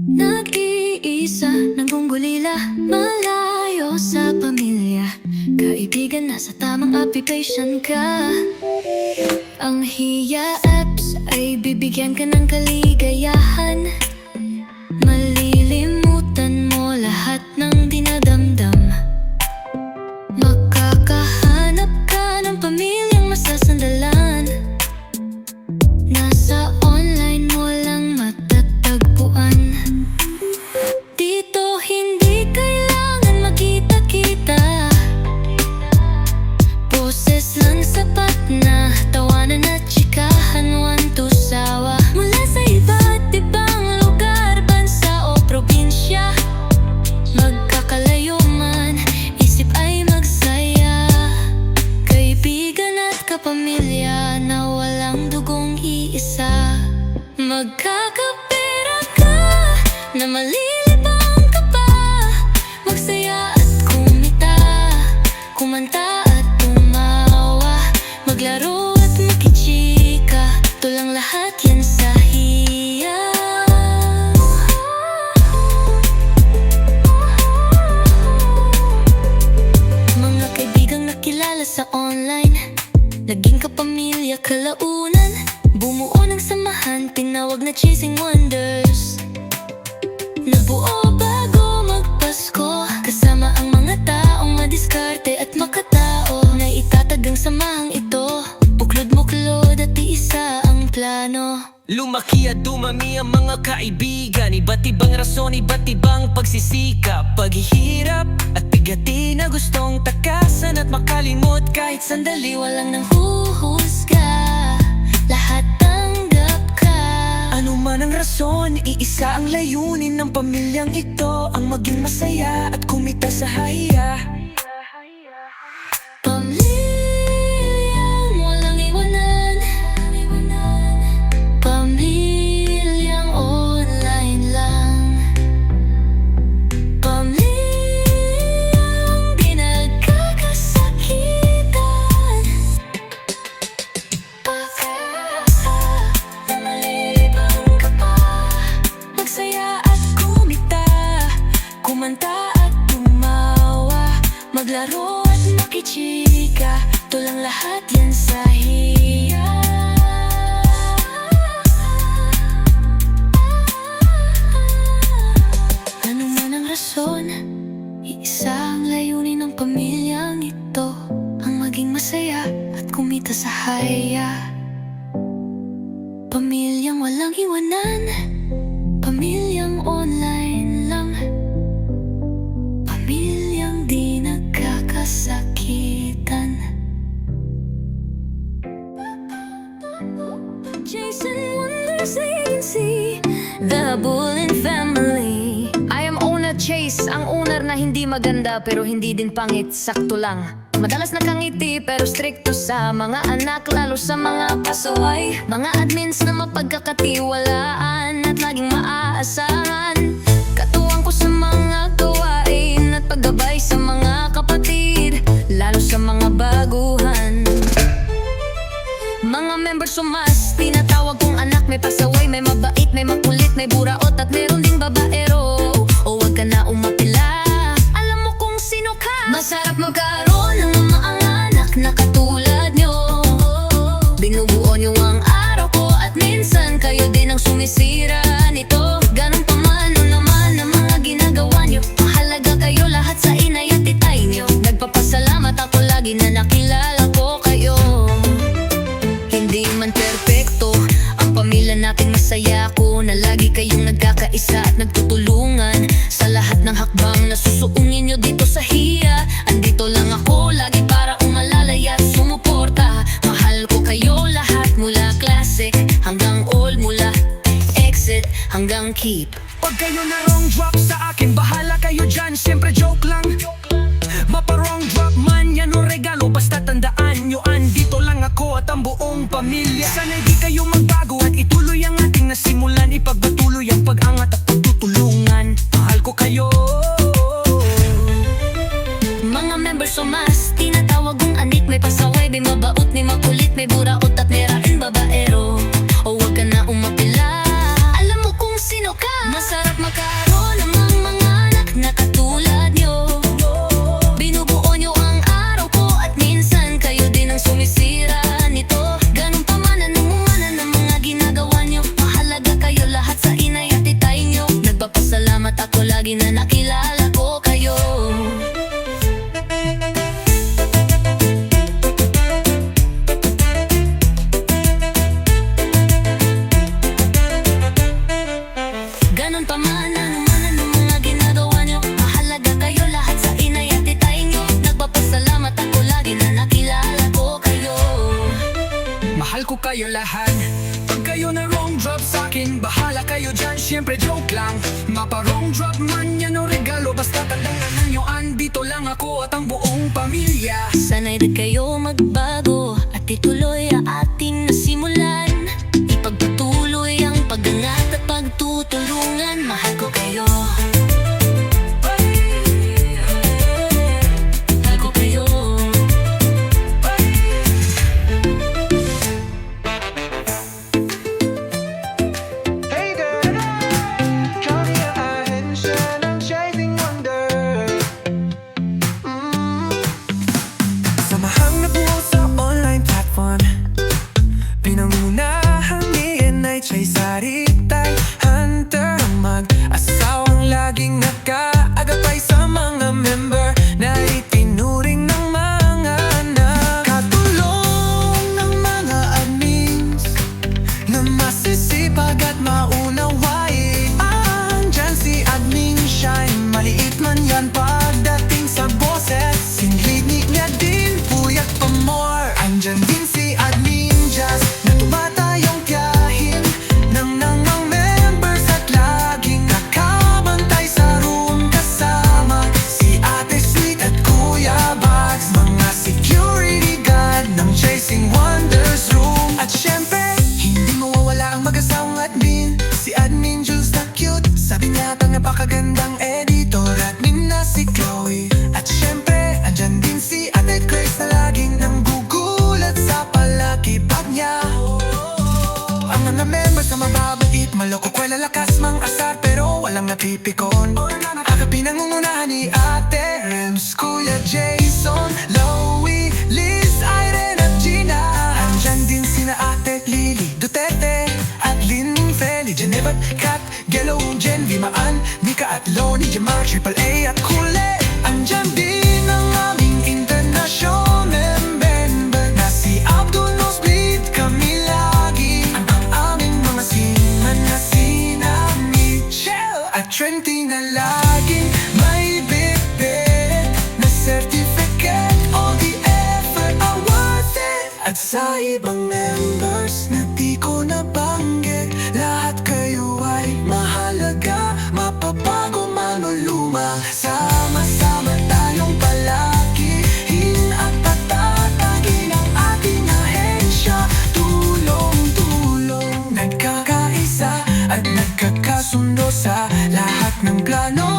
Nag-iisa, nanggugulila, malayo sa pamilya. Kaibigan, nasa tamang occupation ka. Ang Hiya apps ay bibigyan ka ng kaligayahan. Malilimutan mo lahat ng dinadamdam. Makakahanap ka ng pamilyang masasandalan. Nasa online mo lang matatagpuan. Dito hindi kailangan magkita-kita. Boses lang sapat na tawanan at chikahan, one-two sawa. Mula sa iba't ibang lugar, bansa o probinsya. Magkakalayo man, isip ay magsaya. Kaibigan at kapamilya na walang dugong iisa. Magkakapera ka na malilibang ka pa. Magsaya at kumita, kumanta at tumawa. Maglaro at makichika, tulang lahat yan sa Hiya. Mga kaibigang nakilala sa online, naging kapamilya kalaunan. Bumuo ng samahan, tinawag na Chasing Wonders. Nabuo bago magpasko, kasama ang mga taong madiskarte at makatao. Na itatag ang samahang ito, buklod-muklod at iisa ang plano. Lumaki at dumami ang mga kaibigan, iba't ibang rason, iba't ibang pagsisikap. Paghihirap at bigatin na gustong takasan at makalimot kahit sandali. Walang nanghuhusga, lahat tanggap ka. Ano man ang rason, iisa ang layunin ng pamilyang ito, ang maging masaya at kumita sa Hiya. Pamilyang walang iwanan, pamilyang online lang, pamilyang di nagkakasakitan. Na malilibang ka pa, magsaya at kumita, kumanta at tumawa. Maglaro at makichika, tulang lahat yan sa Hiya. Ano man ang rason, iisa ang layunin ng pamilyang ito, ang maging masaya at kumita sa Hiya. Pamilyang walang iwanan, pamilyang online lang, pamilyang di nagkakasakitan. Jason Wonders Agency, the Bullen family. I am owner Chase, ang owner na hindi maganda pero hindi din pangit, sakto lang. Madalas nakangiti pero stricto sa mga anak, lalo sa mga pasaway. Mga admins na mapagkakatiwalaan at laging maaasahan. Katuwang ko sa mga gawain at paggabay sa mga kapatid, lalo sa mga baguhan. Mga members sumas, tinatawag kong anak. May pasaway, may mabait, may makulit, may buraot at meron ding babaero. O wag ka na umapila, alam mo kung sino ka. Masarap magkaroon ng mga anak na katulad nyo. Binubuo nyo ang araw ko at minsan kayo din ang sumisira nito. Ganun pa man, ano naman ang mga ginagawa nyo. Mahalaga kayo lahat sa inay at itay nyo. Nagpapasalamat ako lagi na nakilala ko kayo. Hindi man perpekto ang pamilya natin, masaya ko na lagi kayong nagkakaisa at nagtutulungan. Sa lahat ng hakbang na susuungin nyo dito sa Hiya, andito lang ako lagi para umalalay at sumuporta. Mahal ko kayo lahat, mula classic hanggang old, mula exit hanggang keep. Pag kayo na wrong drop sa akin, bahala kayo dyan, siyempre joke lang. Mapa-wrong drop man, yan o regalo, basta tandaan nyo, andito lang ako at ang buong pamilya. Sana di kayo magbago at ituloy ang ating nasimulan. Ipagpatuloy ang pag-angat at pagtutulungan. Mahal ko kayo. Mga members sumas, tinatawag kong anik. May pasaway, may mabaot, may makulit, may buraot at may raing babaero. O wag ka na umapila, alam mo kung sino ka. Masarap maka Ganon pa man ang mga ginagawa nyo. Mahalaga kayo lahat sa inay at titayin nyo. Nagpapasalamat ako lagi na nakilala ko kayo. Mahal ko kayo lahat. Pag kayo na wrong drop sa'kin, bahala kayo dyan, syempre joke lang. Mapa wrong drop man yan o regalo, basta tandaan nyo, andito lang ako at ang buong pamilya. Sana'y di kayo magbago at ituloy ang ating nasimulan. Ipagpatuloy ang pag-angat at pagtutulungan. Mahal ko kayo. Mahal ko kayo. Hey girl, Johnny Ahension, I'm chasing wonder. Samahang nabuo sa online platform, pinangunahang niyan ay Chase Aritay Hunter. Ang mag-asawang laging nag-aagapay sa mga member na itinuring ng mga anak. Katulong ng mga admins na masisipag at maunawain. Andyan si Admin Shine, maliit man yan pagdating sa boses. Singlinig niya din, puyat pa more. Andyan din si Admin Jazz na tumatayong tiyahin ng mga members at laging nakabantay sa room kasama si Ate Sweet at Kuya Bugs, mga security guard ng Chasing Wonders room. At syempre, hindi mawawala ang mag-asawang admin, si Admin Jules na cute. Sabi niya pang napakagandang editor, admin na si Chloe. At syempre, andyan din si Ate Grace na laging nang gugulat sa palakipag niya. Ang mga members na mababait, maloko, kwela, lakas, mang asar, pero walang napipikon. Akapin ang ungunahan ni Ate Rems, Kuya Jason, Loie, Liz, Irene at Gina. Andyan din sina Ate Lily Duterte at Lynn Feli, Geneva, Kat, Gelo, Jen, Vimaan, Mika at Loni, Jamar, Triple A at Kule. Andyan din ang aming international member na si Abdul Nosbleed. Kami lagi ang aming mga siman na sina Michelle at Trenty na laging may bit-bit na certificate. All the effort are worth it. At sa ibang members na di ko nabanggit, lahat kayo ay mahalaga, mapabago man o luma. Sama-sama tayong palakihin at patatagin ang ating ahensya. Tulong-tulong, nagkakaisa at nagkakasundo sa lahat ng plano.